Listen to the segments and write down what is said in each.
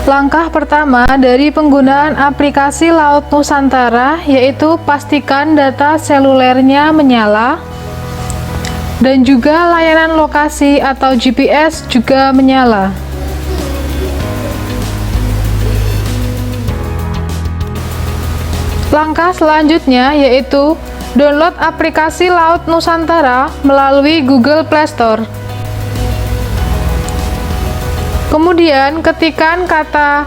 Langkah pertama dari penggunaan aplikasi Laut Nusantara yaitu pastikan data selulernya menyala dan juga layanan lokasi atau GPS juga menyala. Langkah selanjutnya yaitu download aplikasi Laut Nusantara melalui Google Play Store. Kemudian ketikkan kata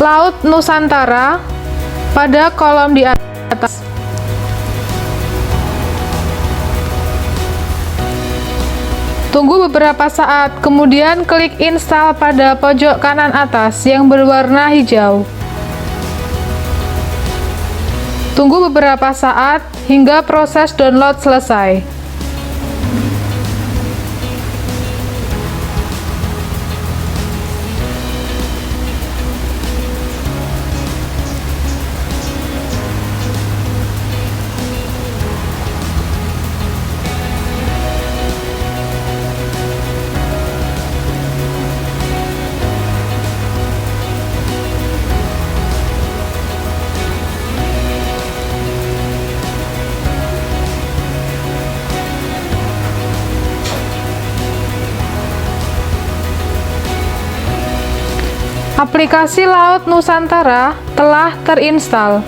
Laut Nusantara pada kolom di atas. Tunggu beberapa saat, kemudian klik install pada pojok kanan atas yang berwarna hijau. Tunggu beberapa saat hingga proses download selesai. Aplikasi Laut Nusantara telah terinstall.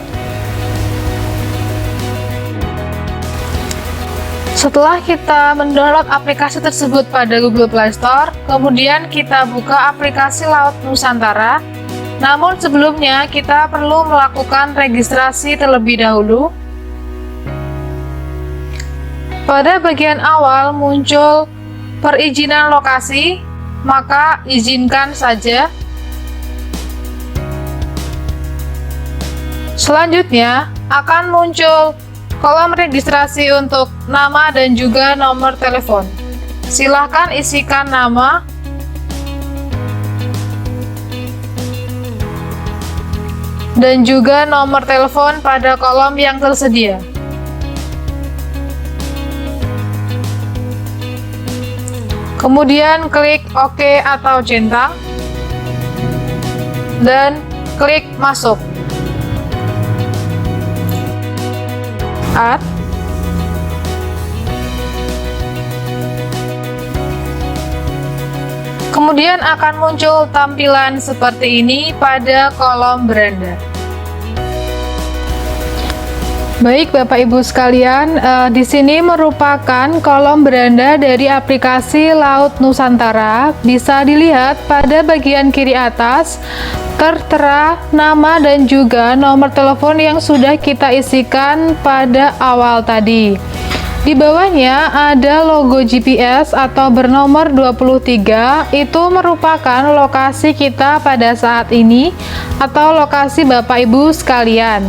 Setelah kita mendownload aplikasi tersebut pada Google Play Store, kemudian kita buka aplikasi Laut Nusantara. Namun sebelumnya kita perlu melakukan registrasi terlebih dahulu. Pada bagian awal muncul perizinan lokasi, maka izinkan saja. Selanjutnya akan muncul kolom registrasi untuk nama dan juga nomor telepon. Silahkan isikan nama, dan juga nomor telepon pada kolom yang tersedia. Kemudian klik OK atau centang dan klik masuk. Kemudian akan muncul tampilan seperti ini pada kolom beranda. Baik Bapak Ibu sekalian, di sini merupakan kolom beranda dari aplikasi Laut Nusantara. Bisa dilihat pada bagian kiri atas tertera nama dan juga nomor telepon yang sudah kita isikan pada awal tadi. Di bawahnya ada logo GPS atau bernomor 23, itu merupakan lokasi kita pada saat ini atau lokasi Bapak Ibu sekalian.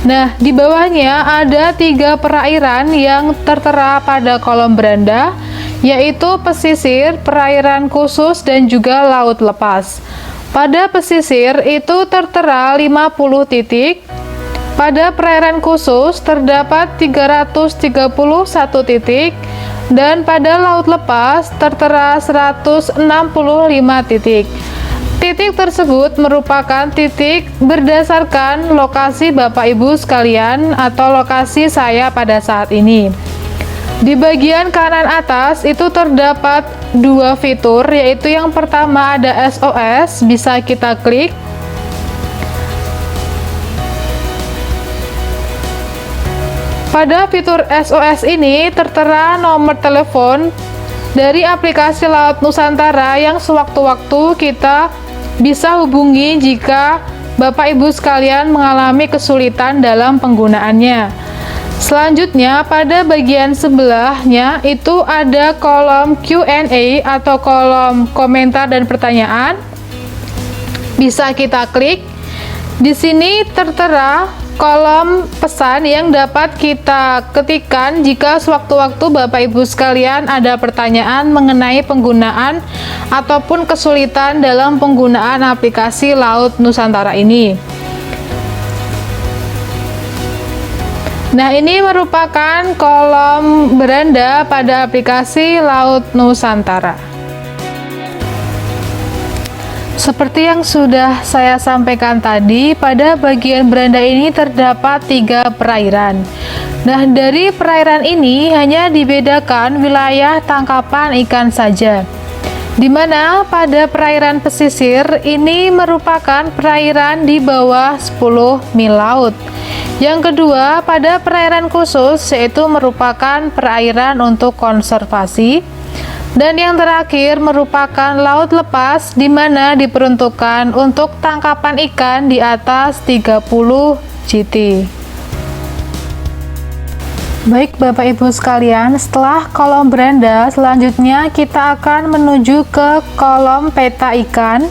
Nah, di bawahnya ada 3 perairan yang tertera pada kolom beranda, yaitu pesisir, perairan khusus, dan juga laut lepas. Pada pesisir itu tertera 50 titik, pada perairan khusus terdapat 331 titik, dan pada laut lepas tertera 165 titik. Titik tersebut merupakan titik berdasarkan lokasi Bapak Ibu sekalian atau lokasi saya pada saat ini. Di bagian kanan atas itu terdapat 2 fitur, yaitu yang pertama ada SOS, bisa kita klik. Pada fitur SOS ini tertera nomor telepon dari aplikasi Laut Nusantara yang sewaktu-waktu kita bisa hubungi jika Bapak Ibu sekalian mengalami kesulitan dalam penggunaannya. Selanjutnya pada bagian sebelahnya itu ada kolom Q&A atau kolom komentar dan pertanyaan. Bisa kita klik. Di sini tertera kolom pesan yang dapat kita ketikkan jika sewaktu-waktu Bapak Ibu sekalian ada pertanyaan mengenai penggunaan ataupun kesulitan dalam penggunaan aplikasi Laut Nusantara ini. Nah, ini merupakan kolom beranda pada aplikasi Laut Nusantara. Seperti yang sudah saya sampaikan tadi, pada bagian beranda ini terdapat 3 perairan. Nah, dari perairan ini hanya dibedakan wilayah tangkapan ikan saja, di mana pada perairan pesisir ini merupakan perairan di bawah 10 mil laut. Yang kedua, pada perairan khusus, yaitu merupakan perairan untuk konservasi. Dan yang terakhir merupakan laut lepas, di mana diperuntukkan untuk tangkapan ikan di atas 30 GT. Baik Bapak Ibu sekalian, setelah kolom beranda, selanjutnya kita akan menuju ke kolom peta ikan.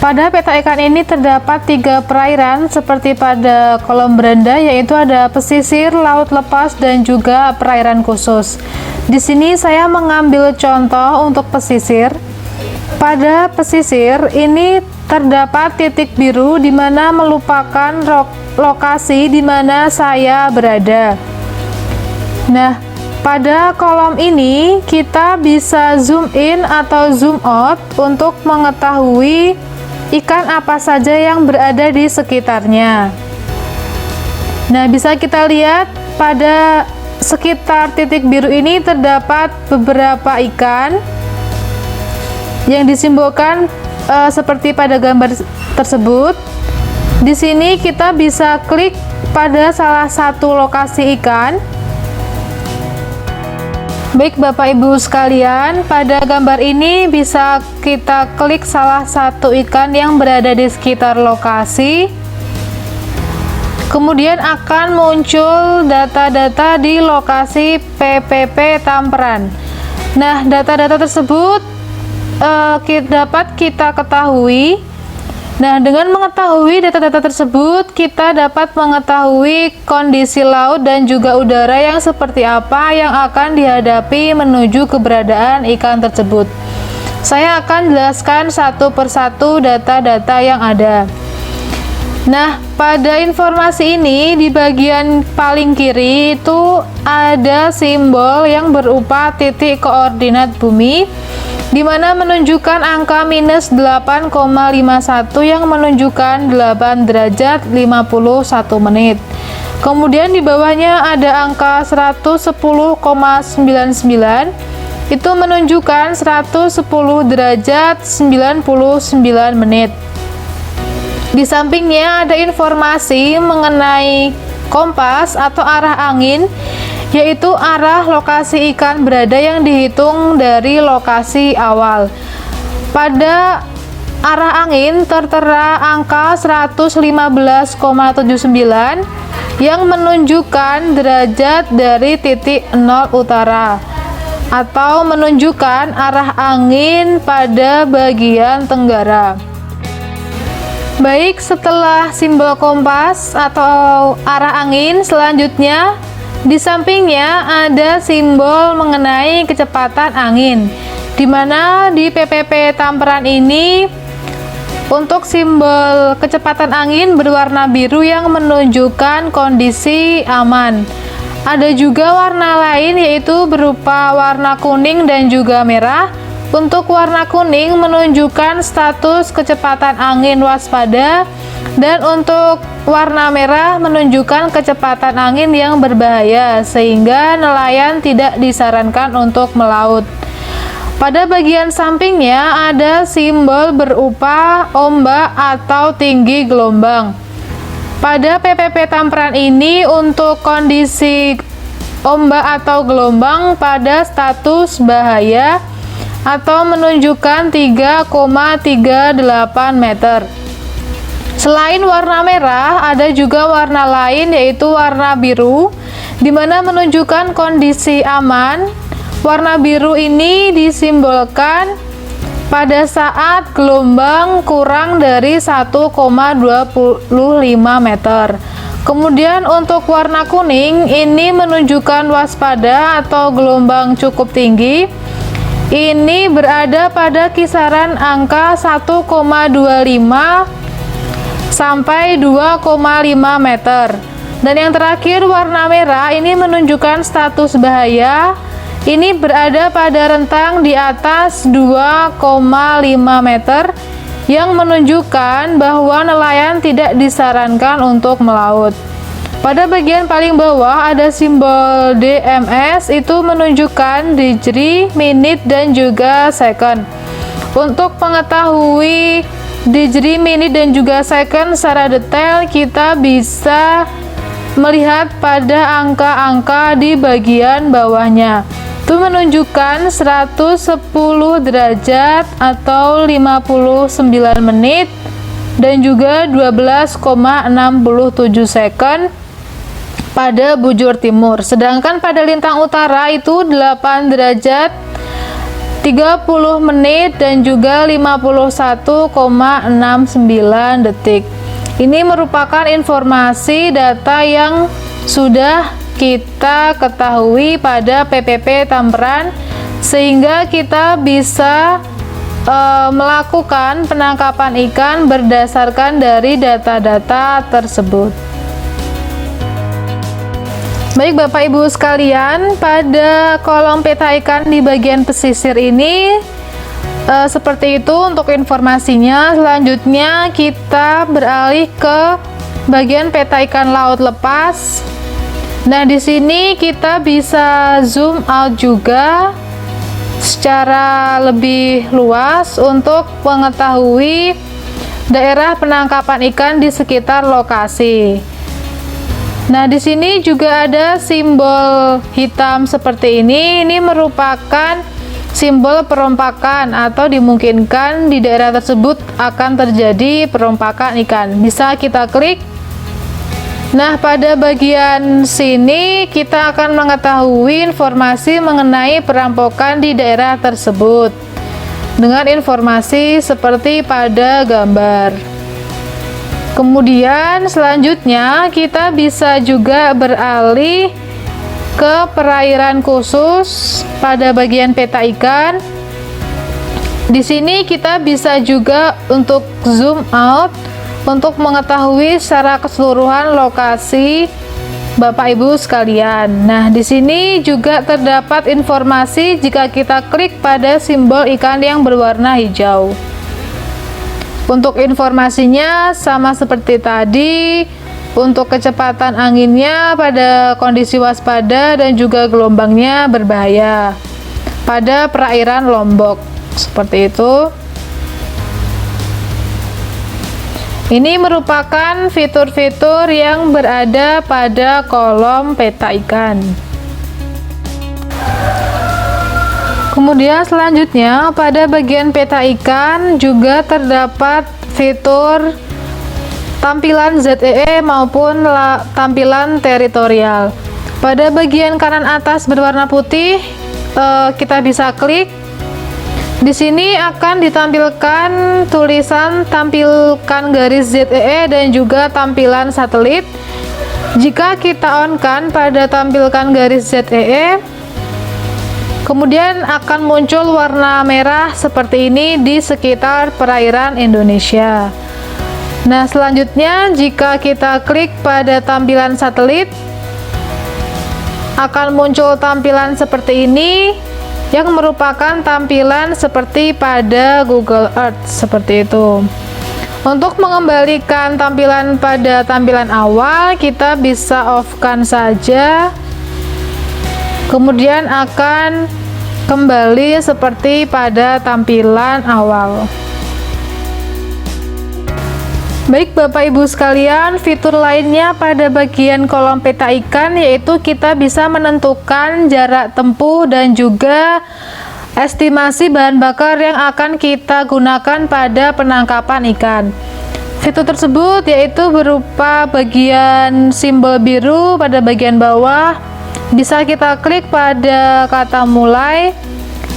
Pada peta ikan ini terdapat 3 perairan seperti pada kolom beranda, yaitu ada pesisir, laut lepas, dan juga perairan khusus. Di sini saya mengambil contoh untuk pesisir. Pada pesisir ini terdapat titik biru di mana merupakan lokasi di mana saya berada. Nah, pada kolom ini kita bisa zoom in atau zoom out untuk mengetahui ikan apa saja yang berada di sekitarnya. Nah, bisa kita lihat pada sekitar titik biru ini terdapat beberapa ikan yang disimbolkan seperti pada gambar tersebut. Di sini kita bisa klik pada salah satu lokasi ikan. Baik Bapak Ibu sekalian, pada gambar ini bisa kita klik salah satu ikan yang berada di sekitar lokasi. Kemudian akan muncul data-data di lokasi PPP Tamperan. Nah, data-data tersebut dapat kita ketahui. Nah, dengan mengetahui data-data tersebut, kita dapat mengetahui kondisi laut dan juga udara yang seperti apa yang akan dihadapi menuju keberadaan ikan tersebut. Saya akan jelaskan satu persatu data-data yang ada. Nah, pada informasi ini di bagian paling kiri itu ada simbol yang berupa titik koordinat bumi, di mana menunjukkan angka minus 8,51 yang menunjukkan 8 derajat 51 menit. Kemudian di bawahnya ada angka 110,99 itu menunjukkan 110 derajat 99 menit. Di sampingnya ada informasi mengenai kompas atau arah angin, yaitu arah lokasi ikan berada yang dihitung dari lokasi awal. Pada arah angin tertera angka 115,79 yang menunjukkan derajat dari titik 0 utara atau menunjukkan arah angin pada bagian tenggara. Baik, setelah simbol kompas atau arah angin, selanjutnya di sampingnya ada simbol mengenai kecepatan angin, di mana di PPP Tamperan ini untuk simbol kecepatan angin berwarna biru yang menunjukkan kondisi aman. Ada juga warna lain yaitu berupa warna kuning dan juga merah. Untuk warna kuning menunjukkan status kecepatan angin waspada, dan untuk warna merah menunjukkan kecepatan angin yang berbahaya, sehingga nelayan tidak disarankan untuk melaut. Pada bagian sampingnya ada simbol berupa ombak atau tinggi gelombang. Pada PPP Tamperan ini untuk kondisi ombak atau gelombang pada status bahaya atau menunjukkan 3,38 meter. Selain warna merah, ada juga warna lain yaitu warna biru, di mana menunjukkan kondisi aman. Warna biru ini disimbolkan pada saat gelombang kurang dari 1,25 meter. Kemudian untuk warna kuning ini menunjukkan waspada atau gelombang cukup tinggi. Ini berada pada kisaran angka 1,25 sampai 2,5 meter. Dan yang terakhir warna merah ini menunjukkan status bahaya, ini berada pada rentang di atas 2,5 meter yang menunjukkan bahwa nelayan tidak disarankan untuk melaut. Pada bagian paling bawah ada simbol DMS, itu menunjukkan degree, menit, dan juga second. Untuk mengetahui degree, menit, dan juga second secara detail, kita bisa melihat pada angka-angka di bagian bawahnya. Itu menunjukkan 110 derajat atau 59 menit dan juga 12,67 second pada bujur timur. Sedangkan pada lintang utara itu 8 derajat 30 menit dan juga 51,69 detik. Ini merupakan informasi data yang sudah kita ketahui pada PPP Tamperan, sehingga kita bisa melakukan penangkapan ikan berdasarkan dari data-data tersebut. Baik Bapak Ibu sekalian, pada kolom peta ikan di bagian pesisir ini seperti itu untuk informasinya. Selanjutnya kita beralih ke bagian peta ikan laut lepas. Nah, di sini kita bisa zoom out juga secara lebih luas untuk mengetahui daerah penangkapan ikan di sekitar lokasi. Nah, di sini juga ada simbol hitam seperti ini. Ini merupakan simbol perompakan atau dimungkinkan di daerah tersebut akan terjadi perompakan ikan. Bisa kita klik. Nah, pada bagian sini kita akan mengetahui informasi mengenai perampokan di daerah tersebut dengan informasi seperti pada gambar. Kemudian selanjutnya kita bisa juga beralih ke perairan khusus pada bagian peta ikan. Di sini kita bisa juga untuk zoom out untuk mengetahui secara keseluruhan lokasi Bapak Ibu sekalian. Nah, di sini juga terdapat informasi jika kita klik pada simbol ikan yang berwarna hijau. Untuk informasinya sama seperti tadi, untuk kecepatan anginnya pada kondisi waspada dan juga gelombangnya berbahaya pada perairan Lombok. Seperti itu. Ini merupakan fitur-fitur yang berada pada kolom peta ikan. Kemudian selanjutnya pada bagian peta ikan juga terdapat fitur tampilan ZEE maupun tampilan teritorial. Pada bagian kanan atas berwarna putih, kita bisa klik. Di sini akan ditampilkan tulisan tampilkan garis ZEE dan juga tampilan satelit. Jika kita on-kan pada tampilkan garis ZEE, kemudian akan muncul warna merah seperti ini di sekitar perairan Indonesia. Nah, selanjutnya jika kita klik pada tampilan satelit, akan muncul tampilan seperti ini yang merupakan tampilan seperti pada Google Earth, seperti itu. Untuk mengembalikan tampilan pada tampilan awal, kita bisa off-kan saja, kemudian akan kembali seperti pada tampilan awal. Baik Bapak Ibu sekalian, fitur lainnya pada bagian kolom peta ikan yaitu kita bisa menentukan jarak tempuh dan juga estimasi bahan bakar yang akan kita gunakan pada penangkapan ikan. Fitur tersebut yaitu berupa bagian simbol biru pada bagian bawah. Bisa kita klik pada kata mulai,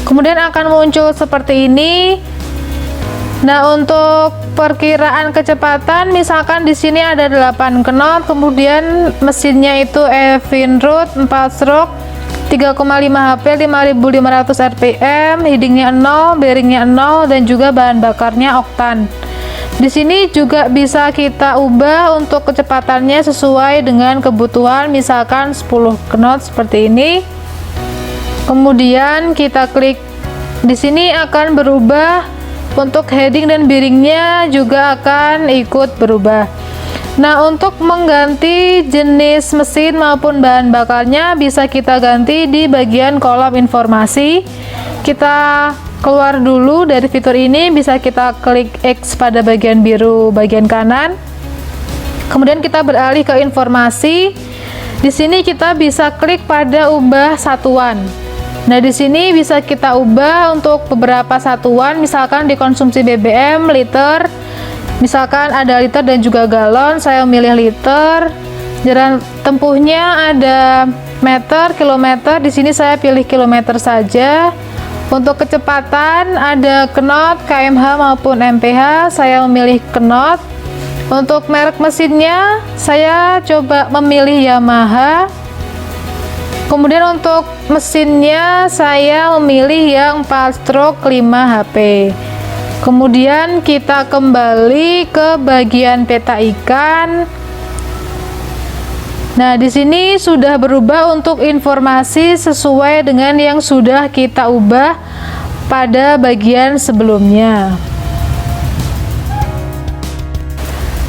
kemudian akan muncul seperti ini. Nah, untuk perkiraan kecepatan, misalkan di sini ada 8 knot, kemudian mesinnya itu Evinrude 4 stroke 3,5 HP 5500 rpm, headingnya 0, bearingnya 0, dan juga bahan bakarnya oktan. Di sini juga bisa kita ubah untuk kecepatannya sesuai dengan kebutuhan, misalkan 10 knot seperti ini. Kemudian kita klik di sini, akan berubah untuk heading dan biringnya juga akan ikut berubah. Nah, untuk mengganti jenis mesin maupun bahan bakarnya bisa kita ganti di bagian kolom informasi. Kita keluar dulu dari fitur ini, bisa kita klik X pada bagian biru bagian kanan. Kemudian kita beralih ke informasi. Di sini kita bisa klik pada ubah satuan. Nah, di sini bisa kita ubah untuk beberapa satuan, misalkan di konsumsi BBM, liter, misalkan ada liter dan juga galon, saya memilih liter. Jarak tempuhnya ada meter, kilometer, di sini saya pilih kilometer saja. Untuk kecepatan ada knot, kmh maupun mph, saya memilih knot. Untuk merek mesinnya saya coba memilih Yamaha. Kemudian untuk mesinnya saya memilih yang 4 stroke 5 HP. Kemudian kita kembali ke bagian peta ikan. Nah, di sini sudah berubah untuk informasi sesuai dengan yang sudah kita ubah pada bagian sebelumnya.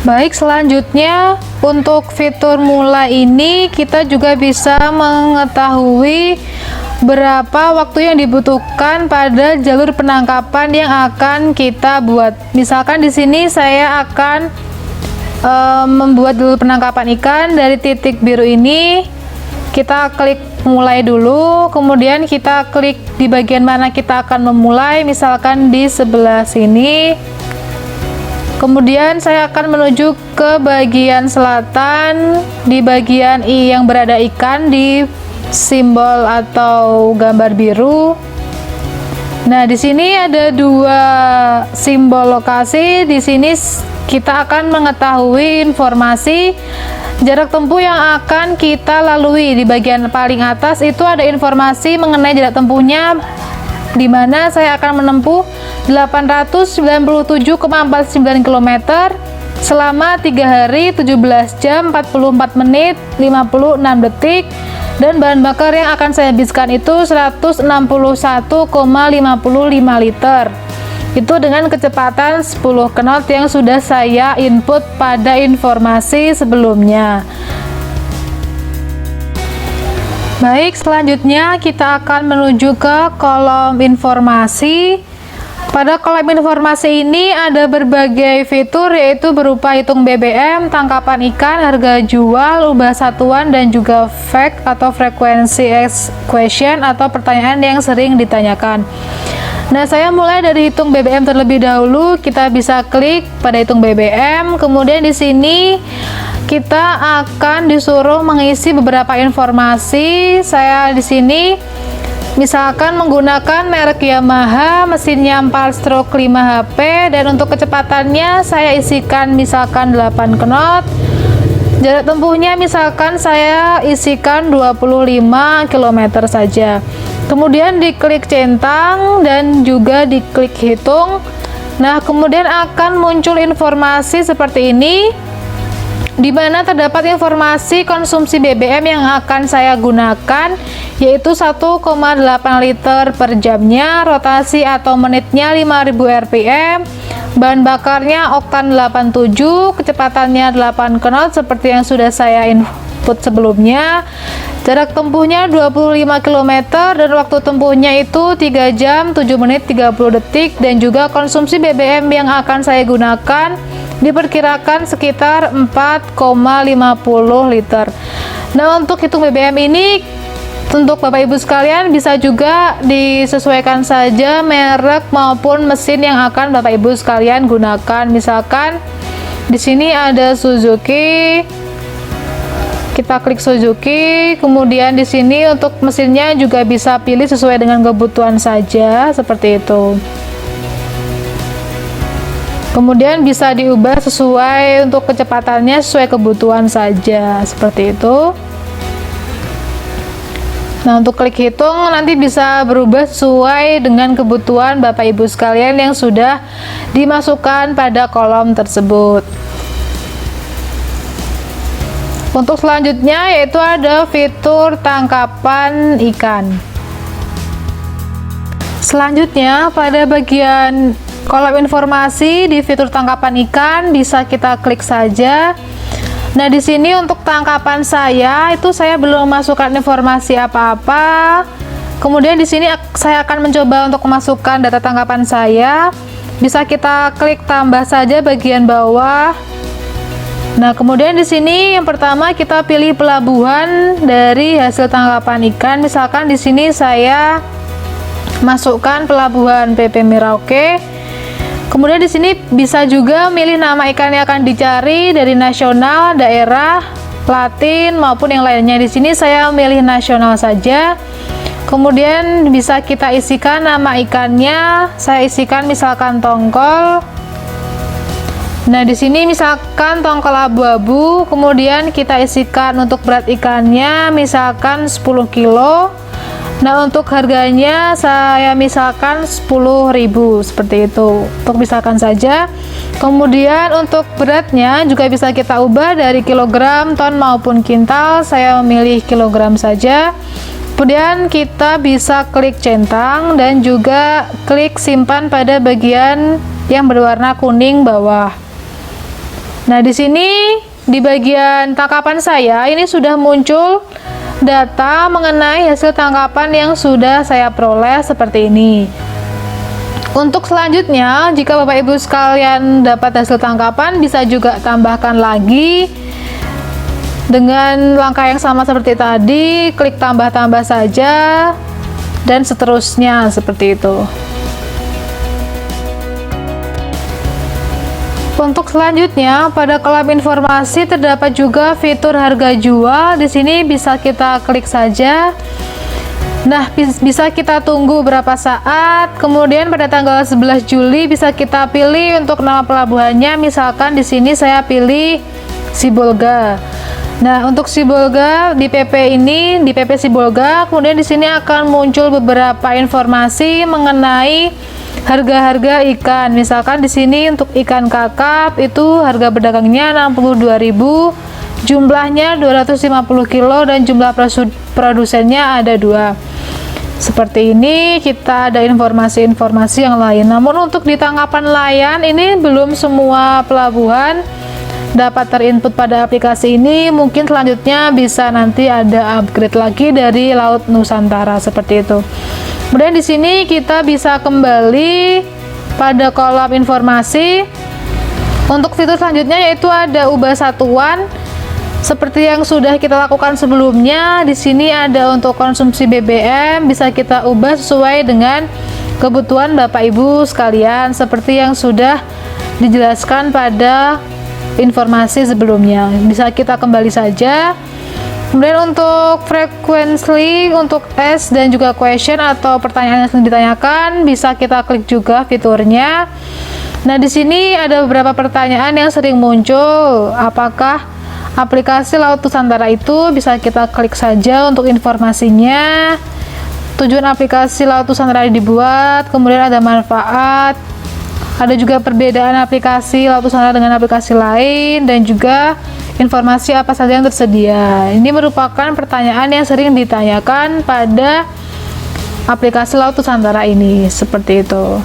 Baik, selanjutnya untuk fitur mulai ini kita juga bisa mengetahui berapa waktu yang dibutuhkan pada jalur penangkapan yang akan kita buat. Misalkan di sini saya akan membuat jalur penangkapan ikan dari titik biru ini. Kita klik mulai dulu, kemudian kita klik di bagian mana kita akan memulai, misalkan di sebelah sini. Kemudian saya akan menuju ke bagian selatan, di bagian I yang berada ikan di simbol atau gambar biru. Nah, di sini ada dua simbol lokasi. Di sini kita akan mengetahui informasi jarak tempuh yang akan kita lalui. Di bagian paling atas itu ada informasi mengenai jarak tempuhnya, di mana saya akan menempuh 897,49 km selama 3 hari 17 jam 44 menit 56 detik, dan bahan bakar yang akan saya habiskan itu 161,55 liter. Itu dengan kecepatan 10 knot yang sudah saya input pada informasi sebelumnya. Baik, selanjutnya kita akan menuju ke kolom informasi. Pada kolom informasi ini ada berbagai fitur, yaitu berupa hitung BBM, tangkapan ikan, harga jual, ubah satuan, dan juga fact atau frekuensi question atau pertanyaan yang sering ditanyakan. Nah, saya mulai dari hitung BBM terlebih dahulu. Kita bisa klik pada hitung BBM, kemudian di sini kita akan disuruh mengisi beberapa informasi. Saya di sini misalkan menggunakan merek Yamaha, mesinnya 4 stroke 5 HP, dan untuk kecepatannya saya isikan misalkan 8 knot. Jarak tempuhnya misalkan saya isikan 25 km saja. Kemudian diklik centang dan juga diklik hitung. Nah, kemudian akan muncul informasi seperti ini, di mana terdapat informasi konsumsi BBM yang akan saya gunakan, yaitu 1,8 liter per jamnya, rotasi atau menitnya 5000 rpm, bahan bakarnya oktan 87, kecepatannya 8 knot seperti yang sudah saya input sebelumnya, jarak tempuhnya 25 km, dan waktu tempuhnya itu 3 jam 7 menit 30 detik, dan juga konsumsi BBM yang akan saya gunakan diperkirakan sekitar 4,50 liter. Nah, untuk hitung BBM ini untuk Bapak Ibu sekalian bisa juga disesuaikan saja merek maupun mesin yang akan Bapak Ibu sekalian gunakan. Misalkan di sini ada Suzuki, kita klik Suzuki. Kemudian di sini untuk mesinnya juga bisa pilih sesuai dengan kebutuhan saja, seperti itu. Kemudian bisa diubah sesuai untuk kecepatannya, sesuai kebutuhan saja, seperti itu. Nah, untuk klik hitung nanti bisa berubah sesuai dengan kebutuhan Bapak Ibu sekalian yang sudah dimasukkan pada kolom tersebut. Untuk selanjutnya yaitu ada fitur tangkapan ikan. Selanjutnya, pada bagian kolom informasi di fitur tangkapan ikan bisa kita klik saja. Nah, di sini untuk tangkapan saya itu saya belum masukkan informasi apa-apa. Kemudian di sini saya akan mencoba untuk memasukkan data tangkapan saya. Bisa kita klik tambah saja bagian bawah. Nah, kemudian di sini yang pertama kita pilih pelabuhan dari hasil tangkapan ikan. Misalkan di sini saya masukkan pelabuhan PP Merauke. Kemudian di sini bisa juga milih nama ikan yang akan dicari dari nasional, daerah, Latin maupun yang lainnya. Di sini saya milih nasional saja. Kemudian bisa kita isikan nama ikannya. Saya isikan misalkan tongkol. Nah, di sini misalkan tongkol abu-abu. Kemudian kita isikan untuk berat ikannya misalkan 10 kilo. Nah, untuk harganya saya misalkan 10.000 seperti itu. Untuk misalkan saja. Kemudian untuk beratnya juga bisa kita ubah dari kilogram, ton maupun kintal. Saya memilih kilogram saja. Kemudian kita bisa klik centang dan juga klik simpan pada bagian yang berwarna kuning bawah. Nah, di sini di bagian tangkapan saya ini sudah muncul data mengenai hasil tangkapan yang sudah saya peroleh seperti ini. Untuk selanjutnya, jika Bapak Ibu sekalian dapat hasil tangkapan, bisa juga tambahkan lagi dengan langkah yang sama seperti tadi, klik tambah-tambah saja dan seterusnya seperti itu. Untuk selanjutnya, pada kolom informasi terdapat juga fitur harga jual. Di sini bisa kita klik saja. Nah, bisa kita tunggu berapa saat. Kemudian pada tanggal 11 Juli bisa kita pilih untuk nama pelabuhannya. Misalkan di sini saya pilih Sibolga. Nah, untuk Sibolga di PP ini, di PP Sibolga, kemudian di sini akan muncul beberapa informasi mengenai harga-harga ikan. Misalkan di sini untuk ikan kakap itu harga berdagangnya 62.000, jumlahnya 250 kilo dan jumlah produsennya ada 2. Seperti ini kita ada informasi-informasi yang lain. Namun untuk di tangkapan nelayan ini belum semua pelabuhan dapat terinput pada aplikasi ini. Mungkin selanjutnya bisa nanti ada upgrade lagi dari Laut Nusantara seperti itu. Kemudian di sini kita bisa kembali pada kolom informasi. Untuk fitur selanjutnya yaitu ada ubah satuan. Seperti yang sudah kita lakukan sebelumnya, di sini ada untuk konsumsi BBM bisa kita ubah sesuai dengan kebutuhan Bapak Ibu sekalian seperti yang sudah dijelaskan pada informasi sebelumnya. Bisa kita kembali saja. Kemudian untuk frequently, untuk S dan juga question atau pertanyaan yang ditanyakan, bisa kita klik juga fiturnya. Nah, di sini ada beberapa pertanyaan yang sering muncul. Apakah aplikasi Laut Nusantara itu? Bisa kita klik saja untuk informasinya. Tujuan aplikasi Laut Nusantara dibuat, kemudian ada manfaat. Ada juga perbedaan aplikasi Laut Nusantara dengan aplikasi lain dan juga informasi apa saja yang tersedia. Ini merupakan pertanyaan yang sering ditanyakan pada aplikasi Laut Nusantara ini, seperti itu.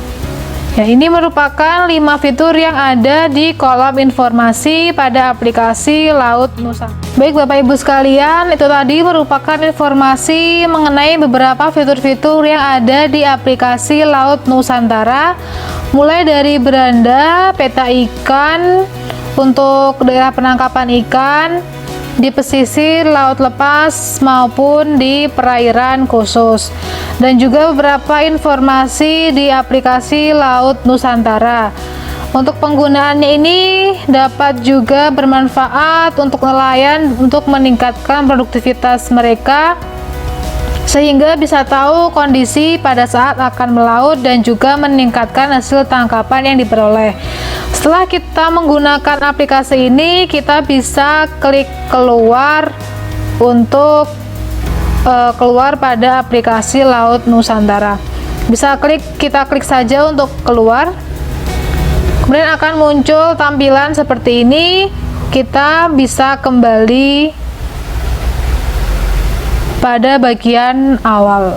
Ya, ini merupakan 5 fitur yang ada di kolom informasi pada aplikasi Laut Nusantara. Baik Bapak Ibu sekalian, itu tadi merupakan informasi mengenai beberapa fitur-fitur yang ada di aplikasi Laut Nusantara, mulai dari beranda, peta ikan, untuk daerah penangkapan ikan di pesisir, laut lepas maupun di perairan khusus, dan juga beberapa informasi di aplikasi Laut Nusantara. Untuk penggunaannya ini dapat juga bermanfaat untuk nelayan untuk meningkatkan produktivitas mereka sehingga bisa tahu kondisi pada saat akan melaut dan juga meningkatkan hasil tangkapan yang diperoleh. Setelah kita menggunakan aplikasi ini, kita bisa klik keluar untuk keluar pada aplikasi Laut Nusantara. Kita klik saja untuk keluar. Kemudian akan muncul tampilan seperti ini. Kita bisa kembali pada bagian awal.